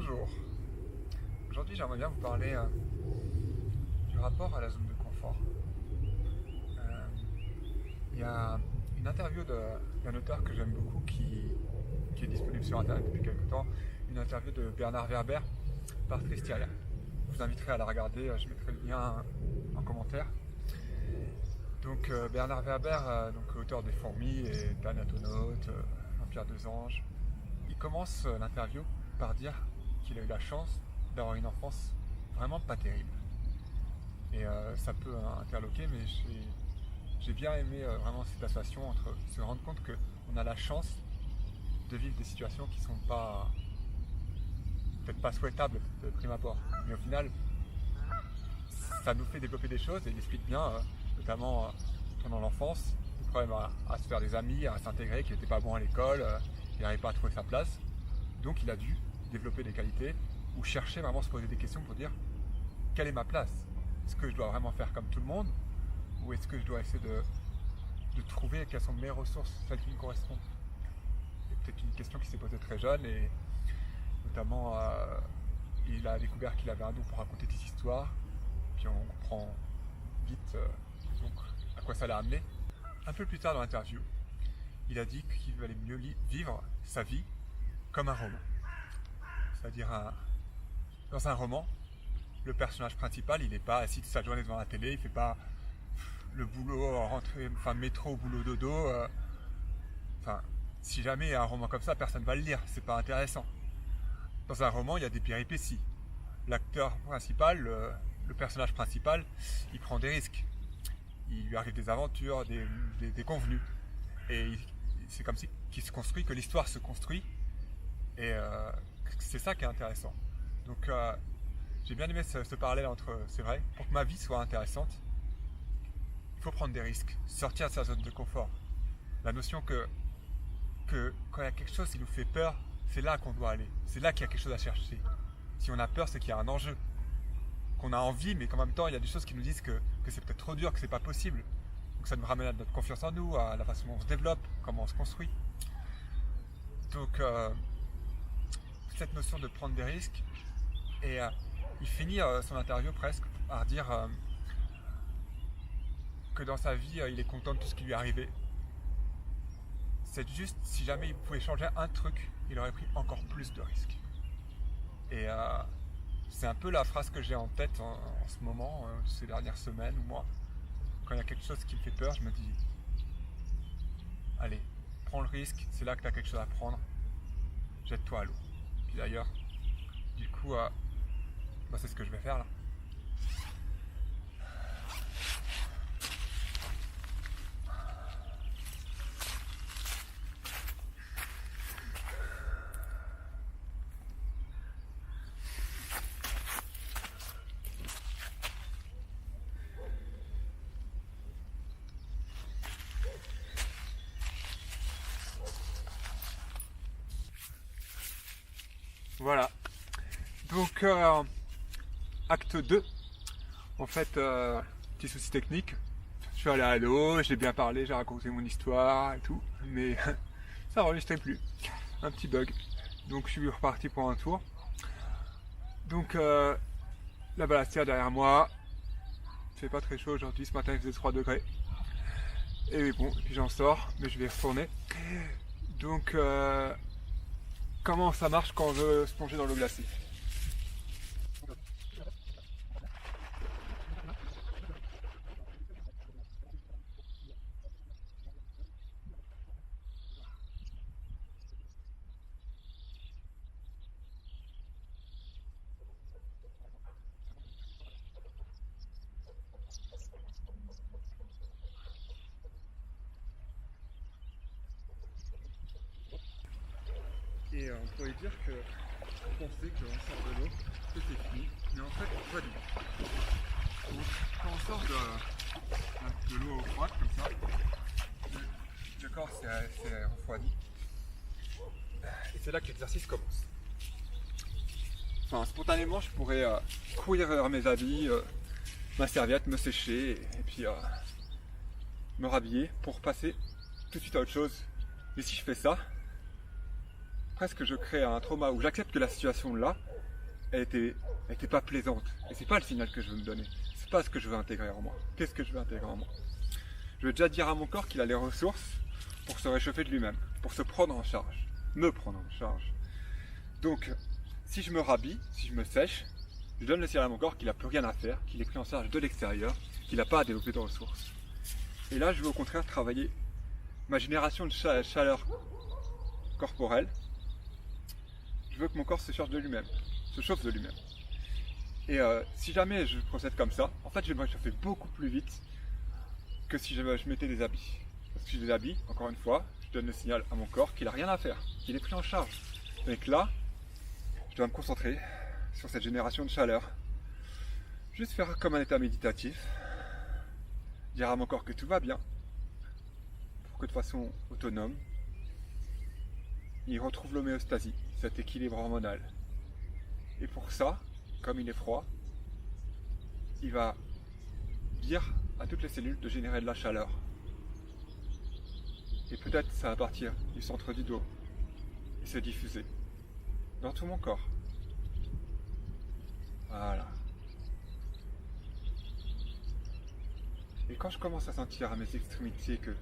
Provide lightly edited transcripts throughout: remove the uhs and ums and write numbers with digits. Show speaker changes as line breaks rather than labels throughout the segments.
Bonjour, aujourd'hui j'aimerais bien vous parler du rapport à la zone de confort. Euh, Il y a une interview d'un auteur que j'aime beaucoup qui est disponible sur internet depuis quelques temps, une interview de Bernard Werber par Tristiria. Je vous inviterai à la regarder, je mettrai le lien en commentaire. Donc Bernard Werber, donc auteur des Fourmis et d'Anatonautes, L'Empire des Anges, il commence l'interview par dire qu'il a eu la chance d'avoir une enfance vraiment pas terrible. Et ça peut interloquer, mais j'ai bien aimé vraiment cette association entre se rendre compte qu'on a la chance de vivre des situations qui sont pas peut-être pas souhaitables de prime abord. Mais au final, ça nous fait développer des choses et il explique bien, notamment pendant l'enfance, des problèmes à se faire des amis, à s'intégrer, qu'il n'était pas bon à l'école, il n'arrivait pas à trouver sa place. Donc il a dû développer des qualités ou chercher vraiment se poser des questions pour dire quelle est ma place? Est-ce que je dois vraiment faire comme tout le monde? Ou est-ce que je dois essayer de trouver quelles sont mes ressources, celles qui me correspondent? C'est peut-être une question qui s'est posée très jeune et notamment il a découvert qu'il avait un don pour raconter des histoires, puis on comprend vite donc, à quoi ça l'a amené. Un peu plus tard dans l'interview, il a dit qu'il valait mieux vivre sa vie comme un roman. C'est-à-dire dans un roman, le personnage principal, il n'est pas assis toute sa journée devant la télé, il ne fait pas le boulot, rentrer, enfin métro, boulot, dodo. Enfin, si jamais il y a un roman comme ça, personne ne va le lire, c'est pas intéressant. Dans un roman, il y a des péripéties. L'acteur principal, le personnage principal, il prend des risques. Il lui arrive des aventures, des convenus. Et c'est comme si qu'il se construit, que l'histoire se construit. Et c'est ça qui est intéressant. Donc j'ai bien aimé ce parallèle entre, c'est vrai, pour que ma vie soit intéressante, il faut prendre des risques, sortir de sa zone de confort. La notion que quand il y a quelque chose qui nous fait peur, c'est là qu'on doit aller. C'est là qu'il y a quelque chose à chercher. Si on a peur, c'est qu'il y a un enjeu. Qu'on a envie, mais qu'en même temps, il y a des choses qui nous disent que c'est peut-être trop dur, que c'est pas possible. Donc ça nous ramène à notre confiance en nous, à la façon dont on se développe, comment on se construit. Donc cette notion de prendre des risques, et il finit son interview presque par dire que dans sa vie, il est content de tout ce qui lui est arrivé. C'est juste, si jamais il pouvait changer un truc, il aurait pris encore plus de risques. Et c'est un peu la phrase que j'ai en tête en ce moment, ces dernières semaines ou mois. Quand il y a quelque chose qui me fait peur, je me dis, allez, prends le risque, c'est là que tu as quelque chose à prendre, jette-toi à l'eau. Puis d'ailleurs, du coup, c'est ce que je vais faire là. Voilà. Donc, acte 2. En fait, petit souci technique. Je suis allé à l'eau, j'ai bien parlé, j'ai raconté mon histoire et tout, mais ça n'enregistrait plus. Un petit bug. Donc, je suis reparti pour un tour. Donc, la balatière derrière moi. Il fait pas très chaud aujourd'hui, ce matin il faisait 3 degrés. Et bon, puis j'en sors, mais je vais y retourner. Donc, comment ça marche quand on veut se plonger dans l'eau glacée? Et on pourrait dire que penser qu'on sort de l'eau, que c'est fini, mais en fait pas du tout. Donc quand on sort de l'eau froide comme ça, le corps s'est refroidi. Et c'est là que l'exercice commence. Enfin, spontanément, je pourrais courir vers mes habits, ma serviette, me sécher et puis me rhabiller pour passer tout de suite à autre chose. Mais si je fais ça, presque je crée un trauma où j'accepte que la situation là, elle était pas plaisante. Et c'est pas le signal que je veux me donner. C'est pas ce que je veux intégrer en moi. Qu'est-ce que je veux intégrer en moi? Je veux déjà dire à mon corps qu'il a les ressources pour se réchauffer de lui-même, pour se prendre en charge, me prendre en charge. Donc, si je me rhabille, si je me sèche, je donne le signal à mon corps qu'il n'a plus rien à faire, qu'il est pris en charge de l'extérieur, qu'il n'a pas à développer de ressources. Et là, je veux au contraire travailler ma génération de chaleur corporelle. Je veux que mon corps se charge de lui-même, se chauffe de lui-même. Et si jamais je procède comme ça, en fait, je vais me réchauffer beaucoup plus vite que si je mettais des habits. Parce que si j'ai des habits, encore une fois, je donne le signal à mon corps qu'il n'a rien à faire, qu'il est pris en charge. Donc là, je dois me concentrer sur cette génération de chaleur. Juste faire comme un état méditatif, dire à mon corps que tout va bien, pour que de façon autonome, il retrouve l'homéostasie, cet équilibre hormonal. Et pour ça, comme il est froid, il va dire à toutes les cellules de générer de la chaleur. Et peut-être ça va partir du centre du dos et se diffuser dans tout mon corps. Voilà. Et quand je commence à sentir à mes extrémités qu'il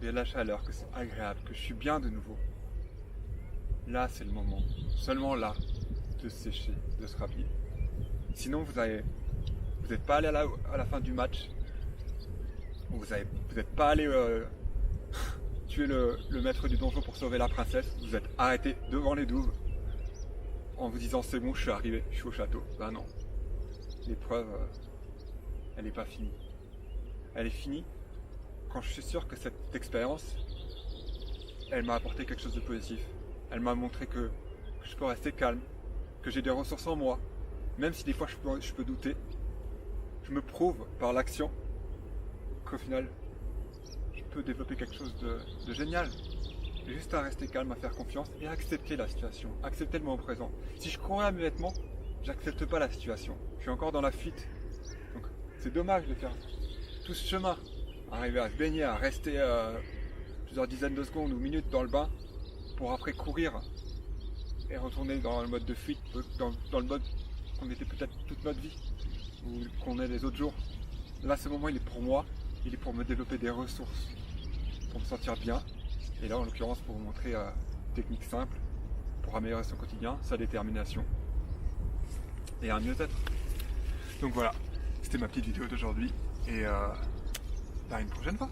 y a de la chaleur, que c'est agréable, que je suis bien de nouveau, là c'est le moment, seulement là, de se sécher, de se rhabiller. Sinon vous n'êtes pas allé à la fin du match, vous n'êtes pas allé tuer le maître du donjon pour sauver la princesse, vous êtes arrêté devant les douves en vous disant c'est bon, je suis arrivé, je suis au château. Ben non, l'épreuve, elle n'est pas finie. Elle est finie quand je suis sûr que cette expérience, elle m'a apporté quelque chose de positif. Elle m'a montré que je peux rester calme, que j'ai des ressources en moi, même si des fois je peux douter. Je me prouve par l'action qu'au final, je peux développer quelque chose de génial. J'ai juste à rester calme, à faire confiance et à accepter la situation, accepter le moment présent. Si je courais à mes vêtements, j'accepte pas la situation. Je suis encore dans la fuite. Donc c'est dommage de faire tout ce chemin, arriver à se baigner, à rester plusieurs dizaines de secondes ou minutes dans le bain pour après courir et retourner dans le mode de fuite, dans le mode qu'on était peut-être toute notre vie ou qu'on est les autres jours. Là, ce moment, il est pour moi, il est pour me développer des ressources, pour me sentir bien. Et là, en l'occurrence, pour vous montrer une technique simple pour améliorer son quotidien, sa détermination et un mieux-être. Donc voilà, c'était ma petite vidéo d'aujourd'hui et à une prochaine fois.